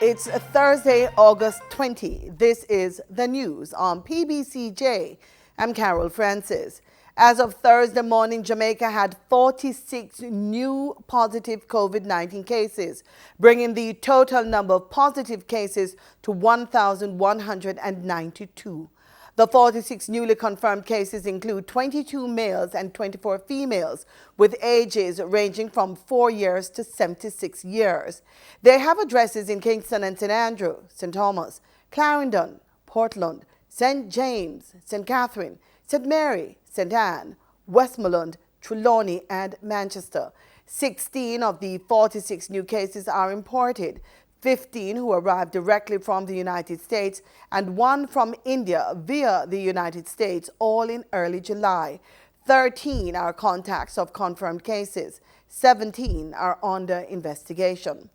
It's Thursday, August 20. This is the news on PBCJ. I'm Carol Francis. As of Thursday morning, Jamaica had 46 new positive COVID-19 cases, bringing the total number of positive cases to 1,192. The 46 newly confirmed cases include 22 males and 24 females with ages ranging from 4 years to 76 years. They have addresses in Kingston and St. Andrew, St. Thomas, Clarendon, Portland, St. James, St. Catherine, St. Mary, St. Anne, Westmoreland, Trelawney, and Manchester. 16 of the 46 new cases are imported, 15 who arrived directly from the United States, and 1 from India via the United States, all in early July. 13 are contacts of confirmed cases. 17 are under investigation.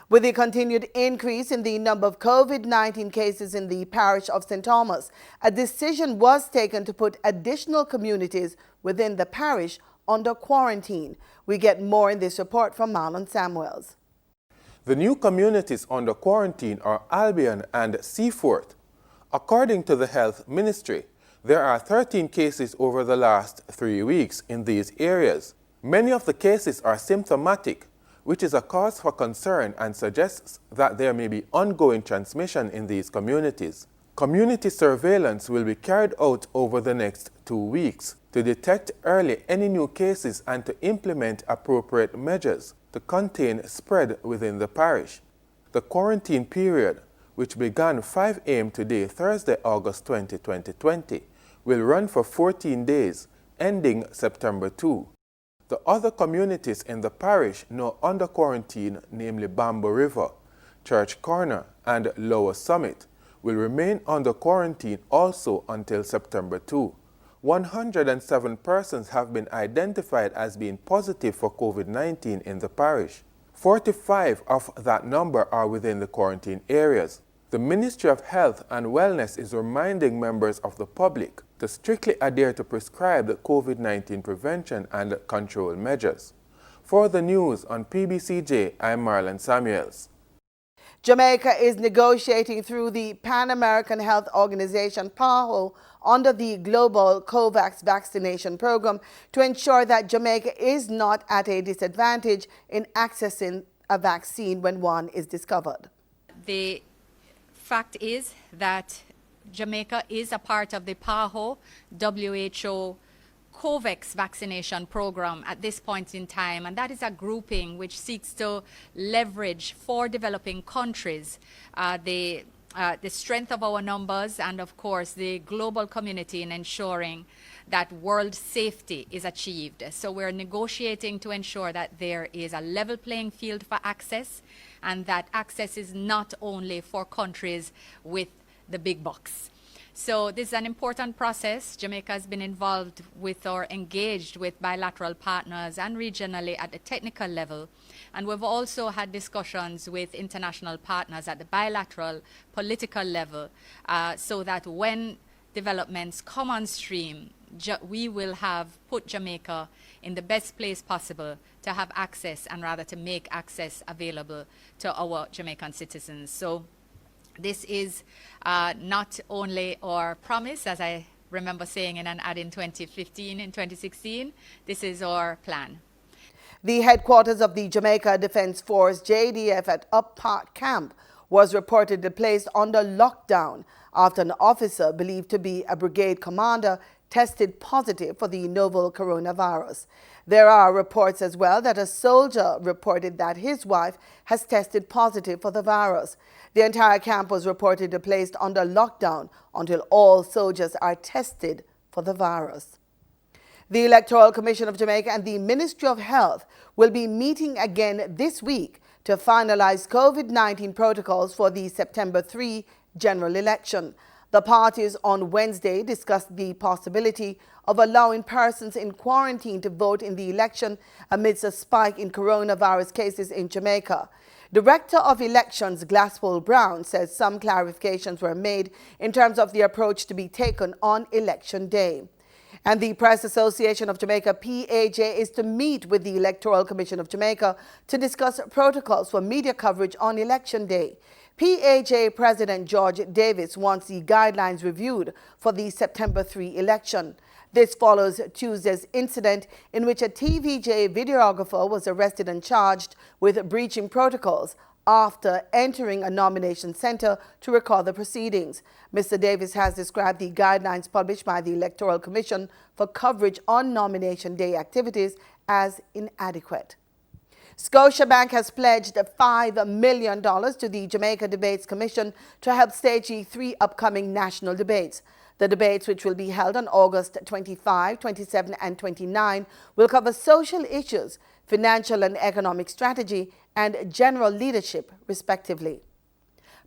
With the continued increase in the number of COVID-19 cases in the parish of St. Thomas, a decision was taken to put additional communities within the parish under quarantine. We get more in this report from Marlon Samuels. The new communities under quarantine are Albion and Seaforth. According to the Health Ministry, there are 13 cases over the last 3 weeks in these areas. Many of the cases are symptomatic, which is a cause for concern and suggests that there may be ongoing transmission in these communities. Community surveillance will be carried out over the next 2 weeks to detect early any new cases and to implement appropriate measures to contain spread within the parish. The quarantine period, which began 5 a.m. today, Thursday, August 20, 2020, will run for 14 days, ending September 2. The other communities in the parish now under quarantine, namely Bamboo River, Church Corner, and Lower Summit, will remain under quarantine also until September 2. 107 persons have been identified as being positive for COVID-19 in the parish. 45 of that number are within the quarantine areas. The Ministry of Health and Wellness is reminding members of the public to strictly adhere to prescribed COVID-19 prevention and control measures. For the news on PBCJ, I'm Marlon Samuels. Jamaica is negotiating through the Pan American Health Organization, PAHO, under the global COVAX vaccination program to ensure that Jamaica is not at a disadvantage in accessing a vaccine when one is discovered. The fact is that Jamaica is a part of the PAHO WHO COVAX vaccination program at this point in time, and that is a grouping which seeks to leverage for developing countries the strength of our numbers and, of course, the global community in ensuring that world safety is achieved. So we're negotiating to ensure that there is a level playing field for access, and that access is not only for countries with the big bucks. So this is an important process. Jamaica has been involved with or engaged with bilateral partners and regionally at the technical level. And we've also had discussions with international partners at the bilateral political level so that when developments come on stream, we will have put Jamaica in the best place possible to have access and rather to make access available to our Jamaican citizens. So this is not only our promise, as I remember saying in an ad in 2015 and 2016, this is our plan. The headquarters of the Jamaica Defense Force, JDF, at Up Park Camp was reportedly placed under lockdown after an officer believed to be a brigade commander tested positive for the novel coronavirus. There are reports as well that a soldier reported that his wife has tested positive for the virus. The entire camp was reportedly placed under lockdown until all soldiers are tested for the virus. The Electoral Commission of Jamaica and the Ministry of Health will be meeting again this week to finalize COVID-19 protocols for the September 3 general election. The parties on Wednesday discussed the possibility of allowing persons in quarantine to vote in the election amidst a spike in coronavirus cases in Jamaica. Director of Elections Glasspool Brown says some clarifications were made in terms of the approach to be taken on Election Day. And the Press Association of Jamaica, PAJ, is to meet with the Electoral Commission of Jamaica to discuss protocols for media coverage on Election Day. PAJ President George Davis wants the guidelines reviewed for the September 3 election. This follows Tuesday's incident in which a TVJ videographer was arrested and charged with breaching protocols after entering a nomination center to record the proceedings. Mr. Davis has described the guidelines published by the Electoral Commission for coverage on nomination day activities as inadequate. Scotiabank has pledged $5 million to the Jamaica Debates Commission to help stage the 3 upcoming national debates. The debates, which will be held on August 25, 27, and 29, will cover social issues, financial and economic strategy, and general leadership, respectively.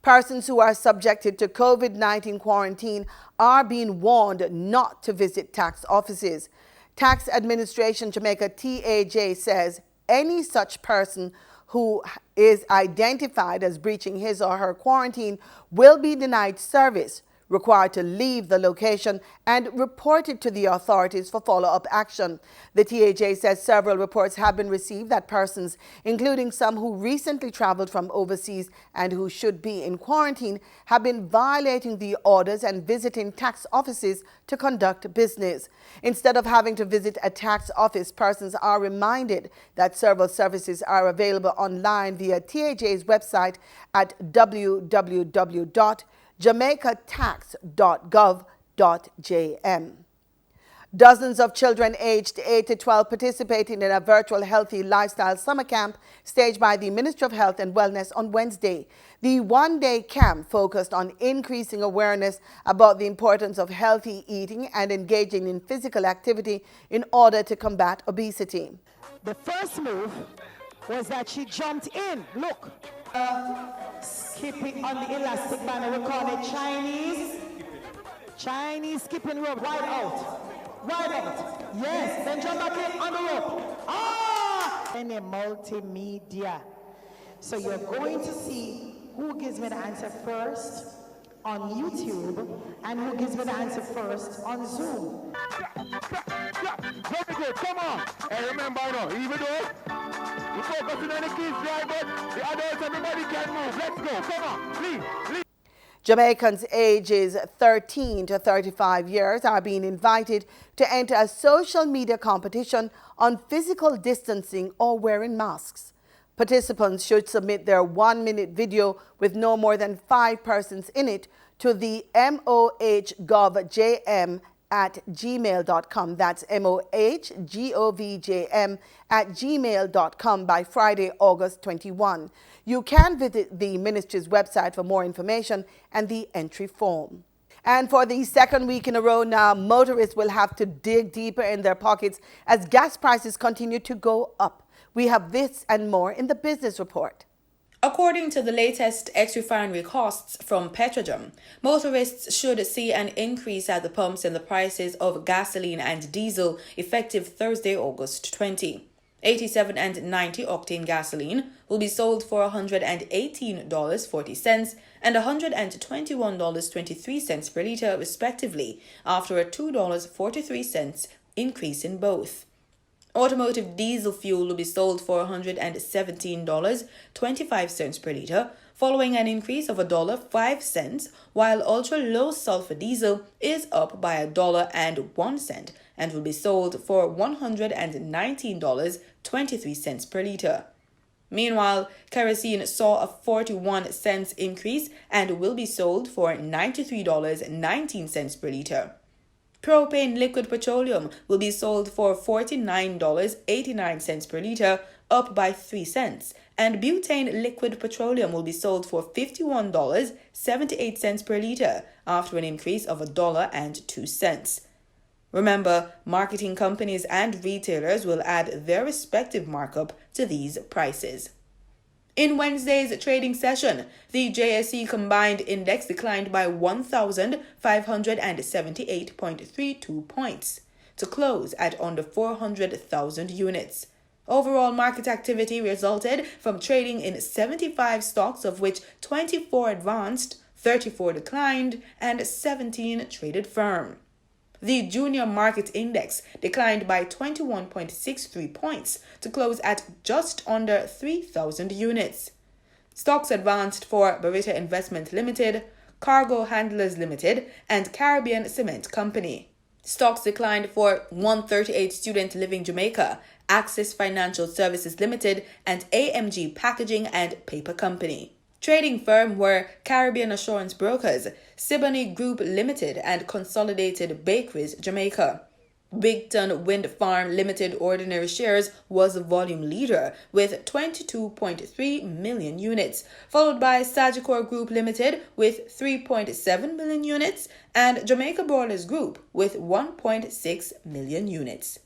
Persons who are subjected to COVID-19 quarantine are being warned not to visit tax offices. Tax Administration Jamaica TAJ says any such person who is identified as breaching his or her quarantine will be denied service, required to leave the location, and reported to the authorities for follow-up action. The TAJ says several reports have been received that persons, including some who recently traveled from overseas and who should be in quarantine, have been violating the orders and visiting tax offices to conduct business. Instead of having to visit a tax office, persons are reminded that several services are available online via TAJ's website at www.jamaicatax.gov.jm. Dozens of children aged 8 to 12 participating in a virtual healthy lifestyle summer camp staged by the Ministry of Health and Wellness on Wednesday. The one-day camp focused on increasing awareness about the importance of healthy eating and engaging in physical activity in order to combat obesity. The first move was that she jumped in. Look. Skipping on the elastic band, we call it Chinese skipping rope, wide out, yes, then jump back in on the rope, and a multimedia. So you're going to see who gives me the answer first on YouTube and who gives me the answer first on Zoom. Very good, come on. Hey, remember, even though we're focusing on the kids there, but the adults, everybody can move. Let's go, come on, please. Jamaicans ages 13 to 35 years are being invited to enter a social media competition on physical distancing or wearing masks. Participants should submit their 1-minute video with no more than 5 persons in it to the mohgovjm@gmail.com. That's mohgovjm@gmail.com by Friday, August 21. You can visit the ministry's website for more information and the entry form. And for the second week in a row now, motorists will have to dig deeper in their pockets as gas prices continue to go up. We have this and more in the business report. According to the latest ex-refinery costs from Petrojam, motorists should see an increase at the pumps in the prices of gasoline and diesel effective Thursday, August 20. 87 and 90 octane gasoline will be sold for $118.40 and $121.23 per litre respectively, after a $2.43 increase in both. Automotive diesel fuel will be sold for $117.25 per litre, following an increase of $1.05, while ultra-low sulfur diesel is up by $1.01 and will be sold for $119.23 per litre. Meanwhile, kerosene saw a 41 cents increase and will be sold for $93.19 per litre. Propane liquid petroleum will be sold for $49.89 per litre, up by 3 cents, and butane liquid petroleum will be sold for $51.78 per litre, after an increase of $1.02. Remember, marketing companies and retailers will add their respective markup to these prices. In Wednesday's trading session, the JSE combined index declined by 1,578.32 points to close at under 400,000 units. Overall market activity resulted from trading in 75 stocks, of which 24 advanced, 34 declined, and 17 traded firm. The junior market index declined by 21.63 points to close at just under 3,000 units. Stocks advanced for Barita Investment Limited, Cargo Handlers Limited, and Caribbean Cement Company. Stocks declined for 138 Student Living Jamaica, Access Financial Services Limited, and AMG Packaging and Paper Company. Trading firm were Caribbean Assurance Brokers, Siboney Group Limited, and Consolidated BAKERIES Jamaica. Bigton Wind Farm Limited ordinary shares was the volume leader with 22.3 million units, followed by Sagicor Group Limited with 3.7 million units and Jamaica Broilers Group with 1.6 million units.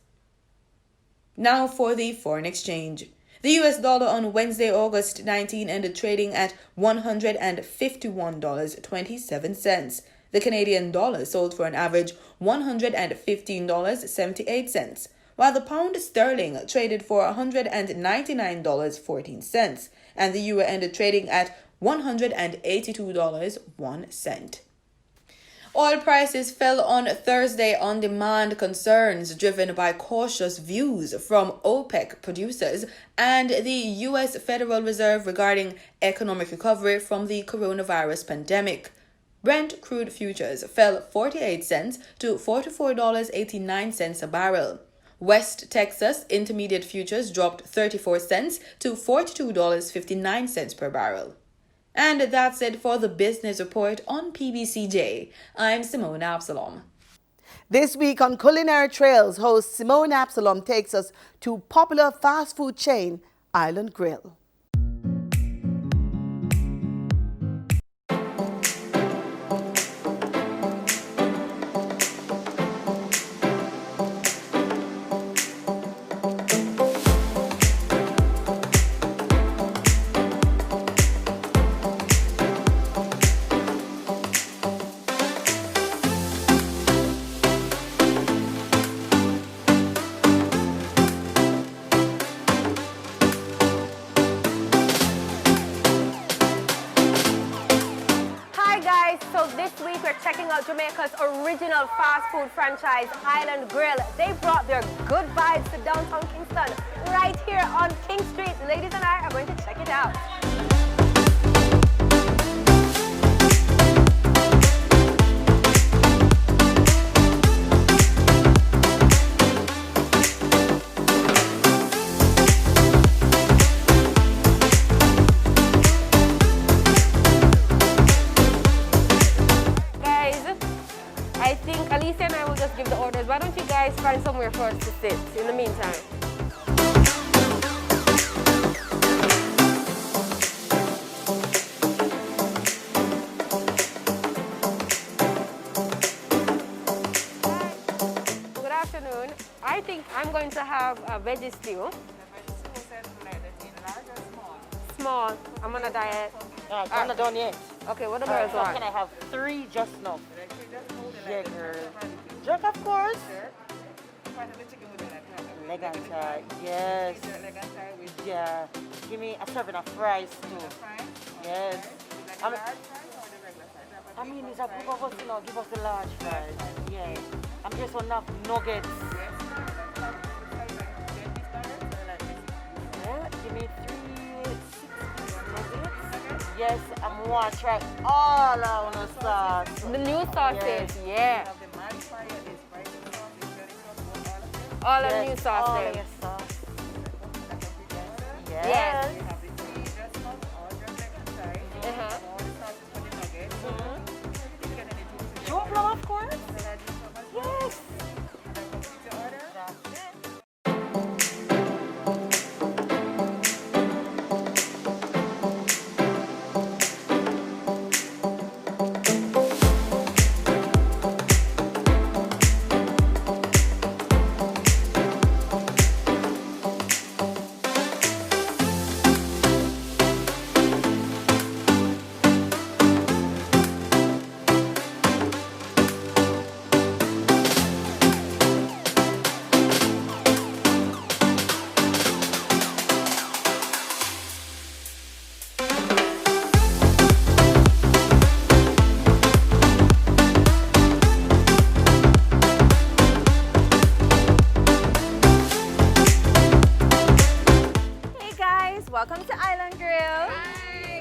Now for the foreign exchange. The US dollar on Wednesday, August 19, ended trading at $151.27. The Canadian dollar sold for an average $115.78, while the pound sterling traded for $199.14, and the euro ended trading at $182.01. Oil prices fell on Thursday on demand concerns driven by cautious views from OPEC producers and the U.S. Federal Reserve regarding economic recovery from the coronavirus pandemic. Brent crude futures fell 48 cents to $44.89 a barrel. West Texas Intermediate futures dropped 34 cents to $42.59 per barrel. And that's it for the business report on PBCJ. I'm Simone Absalom. This week on Culinary Trails, host Simone Absalom takes us to popular fast food chain Island Grill. Jamaica's original fast food franchise, Island Grill. They brought their good vibes to downtown Kingston right here on King Street. Ladies and I are going to check it out. Why don't you guys find somewhere for us to sit in the meantime? Good afternoon. I think I'm going to have a veggie stew. Small. I'm on a diet. I'm not done yet. Okay, what about so can I have 3 just now? Yeah, girl. Jerk, of course. Leg and thigh, yes. Yeah. Give me a serving of fries too. Yes. I mean, it's a group of us, you know, give us the large fries. Yeah. I'm just want to have nuggets. Yeah. Give me 3 6-piece nuggets. Yes, I'm want to try all our sauce. The new sauces, yes. Yeah. All the new sauce all there. your sauce. Yes. June plum, of course. Yes.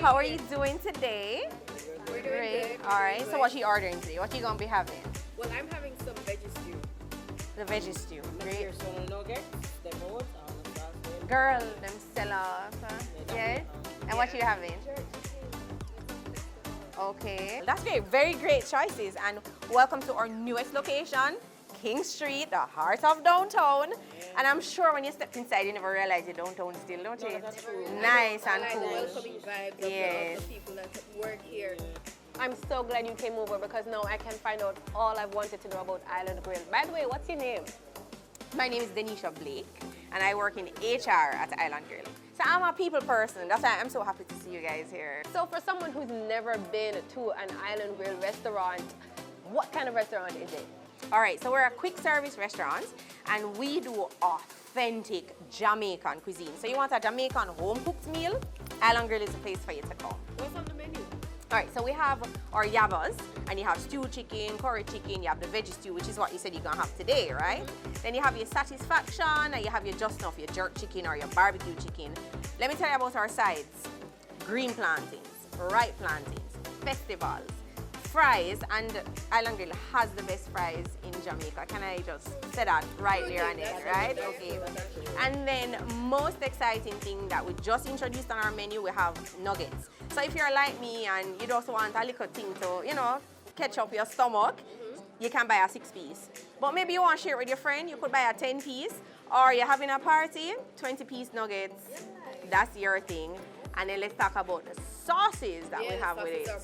How are you doing today? We're doing Great. good. All right. So what you ordering today? What you gonna be having? Well, I'm having some veggie stew. The veggie stew. Great. Here's one of the nuggets, the boat, and the sauce. Girl, them sell off. Yeah. And what you having? Okay. That's great. Very great choices. And welcome to our newest location, King Street, the heart of downtown. And I'm sure when you step inside, you never realize you're downtown still, don't you? Nice and I like the cool. welcoming vibes Yes. of the people that work here. I'm so glad you came over because now I can find out all I've wanted to know about Island Grill. By the way, what's your name? My name is Denisha Blake, and I work in HR at Island Grill. So I'm a people person. That's why I'm so happy to see you guys here. So for someone who's never been to an Island Grill restaurant, what kind of restaurant is it? All right, so we're a quick service restaurant, and we do authentic Jamaican cuisine. So you want a Jamaican home-cooked meal? Island Grill is the place for you to come. What's on the menu? All right, so we have our yabas, and you have stewed chicken, curry chicken, you have the veggie stew, which is what you said you're gonna have today, right? Then you have your satisfaction, and you have your just enough, your jerk chicken or your barbecue chicken. Let me tell you about our sides. Green plantains, ripe plantains, festivals, fries, and Island Grill has the best fries in Jamaica. Can I just say that right there and there, right? Okay. And then most exciting thing that we just introduced on our menu, we have nuggets. So if you're like me and you just want a little thing to, you know, catch up your stomach, you can buy a 6-piece. But maybe you want to share it with your friend, you could buy a 10-piece. Or you're having a party, 20-piece nuggets. That's your thing. And then let's talk about the sauces that we have with it. Are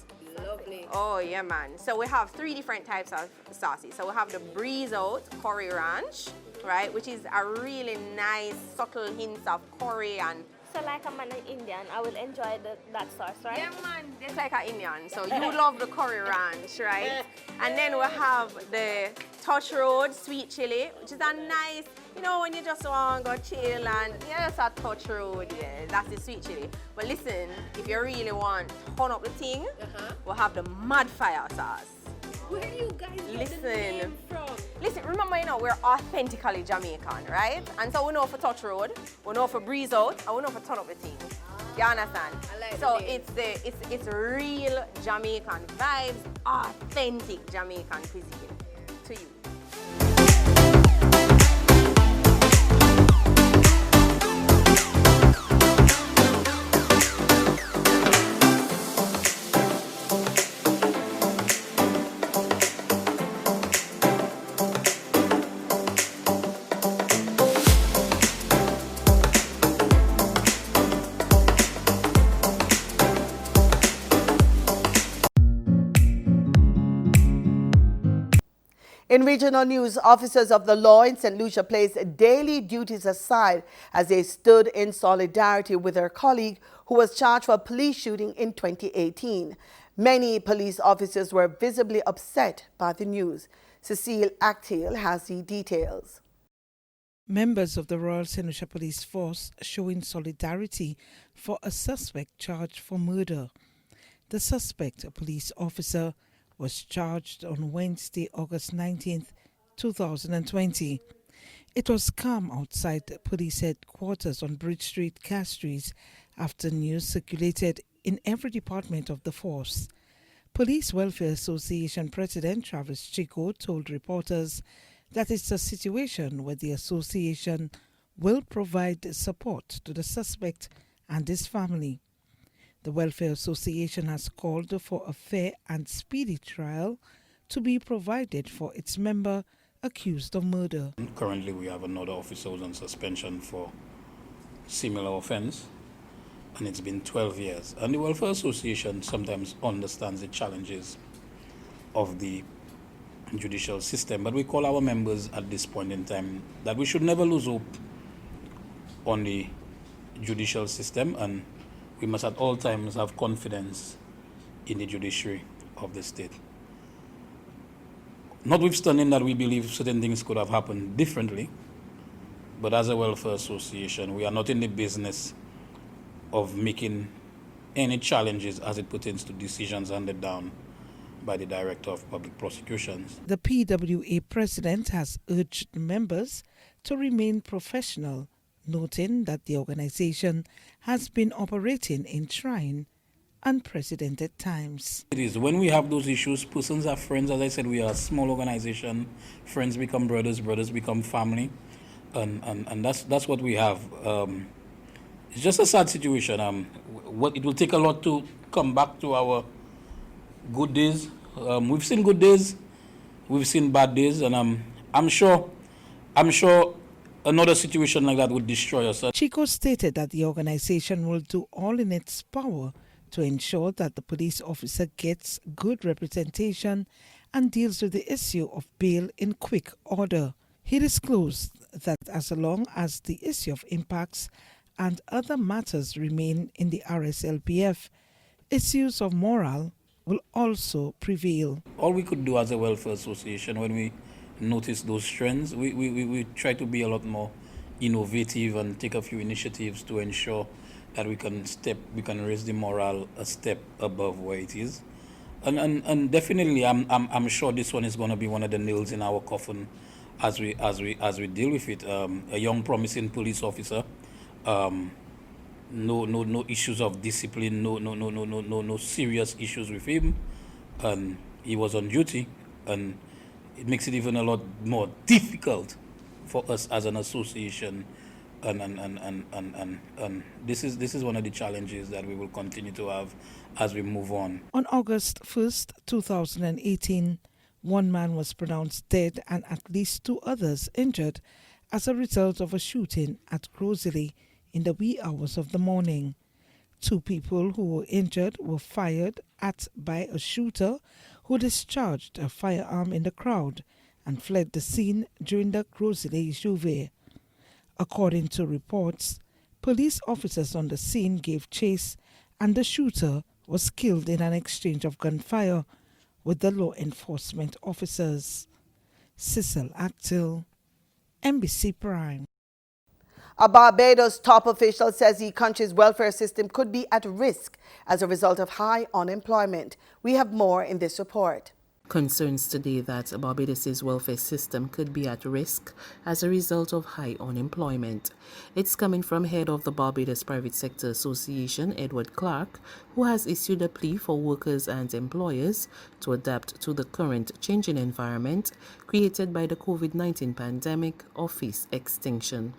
lovely. Oh yeah, man. So we have 3 different types of sauces. So we have the Breeze Out Curry Ranch, right, which is a really nice, subtle hints of curry and. So like I'm an Indian, I will enjoy that sauce, right? Yeah, man, just like an Indian. So you love the curry ranch, right? And then we have the Touch Road Sweet Chili, which is a nice, you know, when you just want to go chill and, yes, a Touch Road, yeah, that's the sweet chili. But listen, if you really want to turn up the thing, we'll have the Mad Fire sauce. Where do you guys get the name from? Listen, remember, you know, we're authentically Jamaican, right? And so we know for Touch Road, we know for Breeze Out, and we know for Turn Up the Thing. You understand? I like so the name. it's real Jamaican vibes, authentic Jamaican cuisine to you. In regional news, officers of the law in St. Lucia placed daily duties aside as they stood in solidarity with their colleague who was charged for a police shooting in 2018. Many police officers were visibly upset by the news. Cecile Actil has the details. Members of the Royal St. Lucia Police Force showing solidarity for a suspect charged for murder. The suspect, a police officer, was charged on Wednesday, August 19th, 2020. It was calm outside the police headquarters on Bridge Street, Castries, after news circulated in every department of the force. Police Welfare Association President Travis Chico told reporters that it's a situation where the association will provide support to the suspect and his family. The Welfare Association has called for a fair and speedy trial to be provided for its member accused of murder. Currently, we have another officer who's on suspension for similar offense, and it's been 12 years. And the Welfare Association sometimes understands the challenges of the judicial system, but we call our members at this point in time that we should never lose hope on the judicial system, and we must at all times have confidence in the judiciary of the state. Notwithstanding that we believe certain things could have happened differently, but as a welfare association, we are not in the business of making any challenges as it pertains to decisions handed down by the Director of Public Prosecutions. The PWA president has urged members to remain professional, noting that the organization has been operating in trying unprecedented times. It is. When we have those issues, persons are friends. As I said, we are a small organization. Friends become brothers, brothers become family. And that's what we have. It's just a sad situation. It will take a lot to come back to our good days. We've seen good days, we've seen bad days, and I'm sure another situation like that would destroy us. Chico stated that the organization will do all in its power to ensure that the police officer gets good representation and deals with the issue of bail in quick order. He disclosed that as long as the issue of impacts and other matters remain in the RSLPF, issues of morale will also prevail. All we could do as a welfare association when we notice those trends, we try to be a lot more innovative and take a few initiatives to ensure that we can raise the morale a step above where it is. And definitely I'm sure this one is going to be one of the nails in our coffin as we deal with it. A young promising police officer, no issues of discipline, no serious issues with him, and he was on duty, and it makes it even a lot more difficult for us as an association, and this is one of the challenges that we will continue to have as we move on. On August 1st, 2018, one man was pronounced dead and at least 2 others injured as a result of a shooting at Crozily in the wee hours of the morning. 2 people who were injured were fired at by a shooter who discharged a firearm in the crowd and fled the scene during the Crozily Juve. According to reports, police officers on the scene gave chase and the shooter was killed in an exchange of gunfire with the law enforcement officers. Cecil Actil, NBC Prime. A Barbados top official says the country's welfare system could be at risk as a result of high unemployment. We have more in this report. Concerns today that Barbados's welfare system could be at risk as a result of high unemployment. It's coming from head of the Barbados Private Sector Association, Edward Clark, who has issued a plea for workers and employers to adapt to the current changing environment created by the COVID-19 pandemic or face extinction.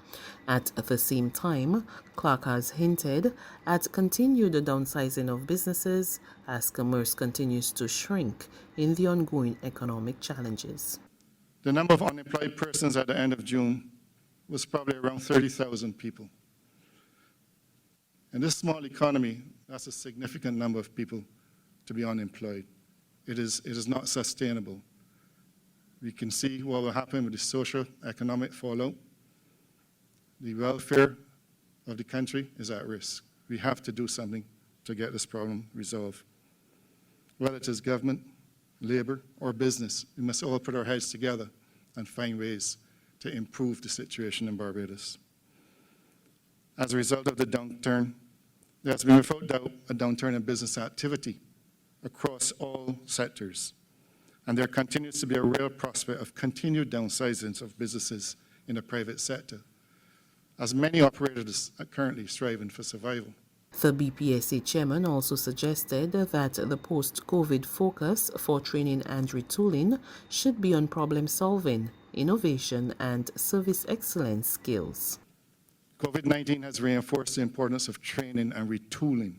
At the same time, Clark has hinted at continued downsizing of businesses as commerce continues to shrink in the ongoing economic challenges. The number of unemployed persons at the end of June was probably around 30,000 people. In this small economy, that's a significant number of people to be unemployed. It is not sustainable. We can see what will happen with the social, economic fallout. The welfare of the country is at risk. We have to do something to get this problem resolved. Whether it is government, labor, or business, we must all put our heads together and find ways to improve the situation in Barbados. As a result of the downturn, there has been without doubt a downturn in business activity across all sectors. And there continues to be a real prospect of continued downsizings of businesses in the private sector, as many operators are currently striving for survival. The BPSA chairman also suggested that the post-COVID focus for training and retooling should be on problem-solving, innovation, and service excellence skills. COVID-19 has reinforced the importance of training and retooling,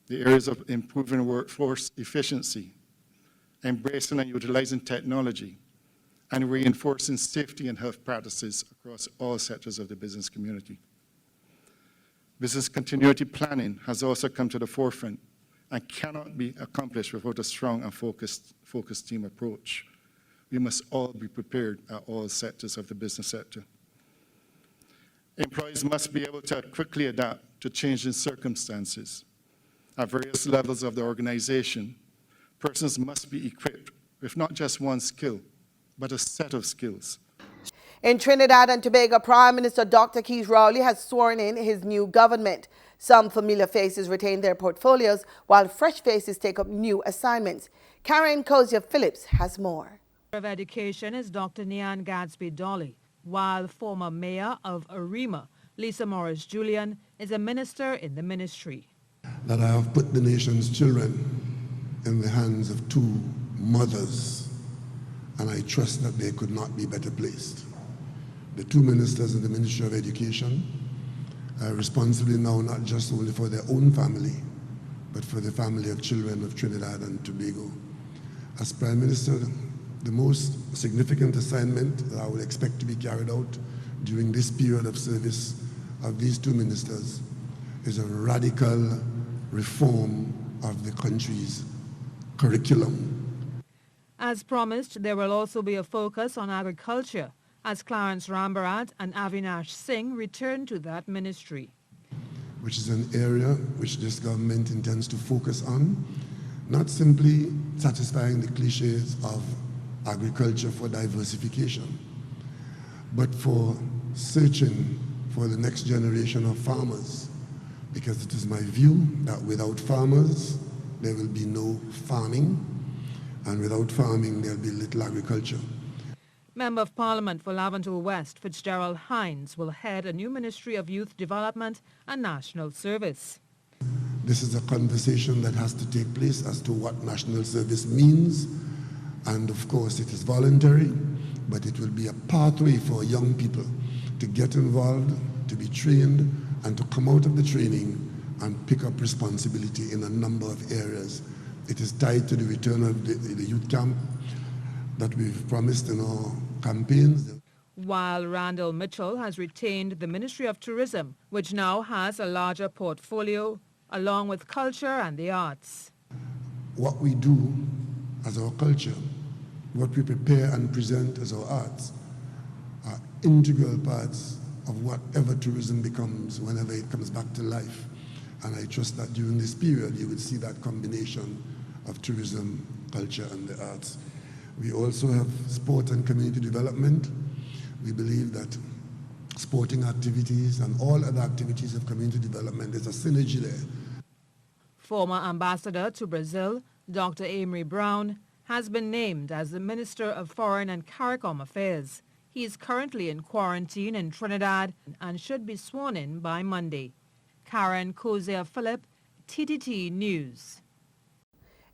the areas of improving workforce efficiency, embracing and utilizing technology, and reinforcing safety and health practices across all sectors of the business community. Business continuity planning has also come to the forefront and cannot be accomplished without a strong and focused team approach. We must all be prepared at all sectors of the business sector. Employees must be able to quickly adapt to changing circumstances. At various levels of the organization, persons must be equipped with not just one skill, but a set of skills. In Trinidad and Tobago, Prime Minister Dr. Keith Rowley has sworn in his new government. Some familiar faces retain their portfolios, while fresh faces take up new assignments. Karen Kozier-Phillips has more. Of Education is Dr. Nian Gadsby Dolly, while former mayor of Arima, Lisa Morris Julian, is a minister in the ministry. that I have put the nation's children in the hands of two mothers, and I trust that they could not be better placed. The two ministers in the Ministry of Education are responsible now not just only for their own family, but for the family of children of Trinidad and Tobago. As Prime Minister, the most significant assignment that I would expect to be carried out during this period of service of these two ministers is a radical reform of the country's curriculum. As promised, there will also be a focus on agriculture as Clarence Rambarat and Avinash Singh return to that ministry. Which is an area which this government intends to focus on, not simply satisfying the cliches of agriculture for diversification, but for searching for the next generation of farmers, because it is my view that without farmers, there will be no farming, and without farming, there will be little agriculture. Member of Parliament for Laventille West, Fitzgerald Hines, will head a new Ministry of Youth Development and National Service. This is a conversation that has to take place as to what national service means, and of course it is voluntary, but it will be a pathway for young people to get involved, to be trained, and to come out of the training and pick up responsibility in a number of areas. It is tied to the return of the youth camp that we've promised in our campaigns. While Randall Mitchell has retained the Ministry of Tourism, which now has a larger portfolio, along with culture and the arts. What we do as our culture, what we prepare and present as our arts, are integral parts of whatever tourism becomes whenever it comes back to life. And I trust that during this period, you will see that combination of tourism, culture, and the arts. We also have sport and community development. We believe that sporting activities and all other activities of community development, there's a synergy there. Former ambassador to Brazil, Dr. Amory Brown, has been named as the Minister of Foreign and CARICOM Affairs. He is currently in quarantine in Trinidad and should be sworn in by Monday. Karen Kozia-Phillip, TTT News.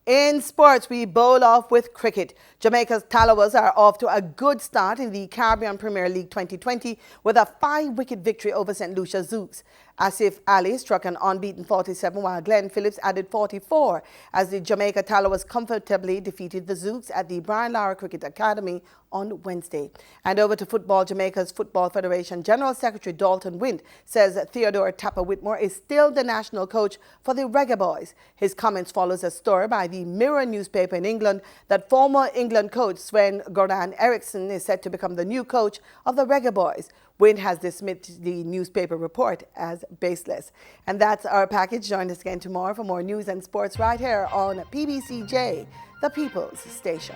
In sports, we bowl off with cricket. Jamaica's Tallawahs are off to a good start in the Caribbean Premier League 2020 with a 5-wicket victory over St. Lucia Zouks. Asif Ali struck an unbeaten 47 while Glenn Phillips added 44 as the Jamaica Tallawahs comfortably defeated the Zouks at the Brian Lara Cricket Academy on Wednesday. And over to football, Jamaica's Football Federation General Secretary Dalton Wint says that Theodore Tappa Whitmore is still the national coach for the Reggae Boys. His comments follows a story by the Mirror newspaper in England that former England coach Sven Goran Eriksson is set to become the new coach of the Reggae Boys. Wint has dismissed the newspaper report as baseless. And that's our package. Join us again tomorrow for more news and sports right here on PBCJ, the People's Station.